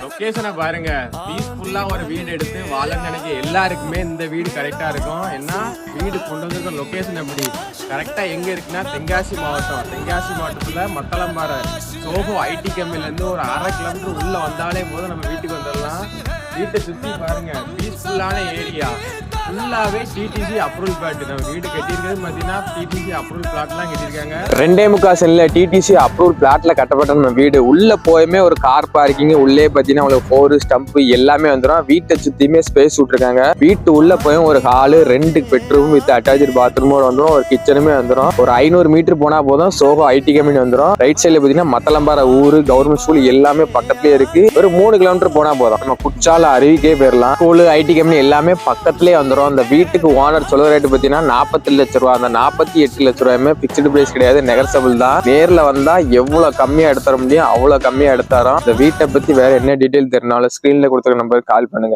லொகேஷனை பாருங்க. பீஸ்ஃபுல்லா ஒரு வீடு எடுத்து வாழ நினைக்க எல்லாருக்குமே இந்த வீடு கரெக்டா இருக்கும். ஏன்னா வீடு கொண்டு வந்திருக்க லொகேஷன் எப்படி கரெக்டா எங்க இருக்குன்னா தென்காசி மாவட்டத்துல மத்தளம்பாறை சோஹோ ஐடி கம்பெனில இருந்து ஒரு 1/2 கிலோமீட்டர் உள்ள வந்தாலே போதும் நம்ம வீட்டுக்கு வந்துடலாம். வீட்டை சுத்தி பாருங்க, பீஸ்ஃபுல்லான ஏரியா, ஃபுல்லாவே டிடிசி அப்ரூவல் பிளாட். நம்ம வீடு கட்டியிருக்கிறது பார்த்தீங்கன்னா டிடிசி அப்ரூவல் பிளாட்லாம் கட்டியிருக்காங்க. 2.25 சென்ட்ல டிடிசி அப்ரூவல் பிளாட்ல கட்டப்பட்ட நம்ம வீடு. உள்ள போயுமே ஒரு கார் பார்க்கிங், உள்ளே பார்த்தீங்கன்னா உங்களுக்கு 4 ஸ்டம்ப் எல்லாமே வந்துடும். வீட்டை சுத்தியுமே ஸ்பேஸ் விட்டுருக்காங்க. வீட்டு உள்ள போயும் ஒரு ஹாலு, 2 பெட்ரூம் வித் அட்டாச்சு பாத்ரூமோட வந்துடும். ஒரு கிச்சனுமே வந்துடும். ஒரு 500 மீட்டர் போனா போதும் சோஹோ ஐடி கம்பெனி வந்துடும். ரைட் சைட்ல பார்த்தீங்கன்னா மத்தளம்பாறை ஊரு, கவர்மெண்ட் ஸ்கூல் எல்லாமே பக்கத்துலேயே இருக்கு. ஒரு 3 கிலோமீட்டர் போனா போதும் நம்ம குற்றால அருவிக்கே போயிடலாம். ஸ்கூலு, ஐடி கம்பெனி எல்லாமே பக்கத்துலேயே வந்துடும். அந்த வீட்டுக்கு ஓனர் சொல்ல ரேட்டு பார்த்தீங்கன்னா 47 லட்ச ரூபா. அந்த 48 லட்ச ரூபாயுமே பிக்ஸ்டு பிரைஸ் கிடையாது, நெகர்சபிள் தான். நேரில் வந்தா எவ்வளவு கம்மியா எடுத்துற முடியும் அவ்வளவு கம்மியா எடுத்தாரோம். இந்த வீட்டை பத்தி வேற என்ன டீடைல் தெரிஞ்சாலும் ஸ்கிரீன்ல கொடுத்துருக்க நம்பருக்கு கால் பண்ணுங்க.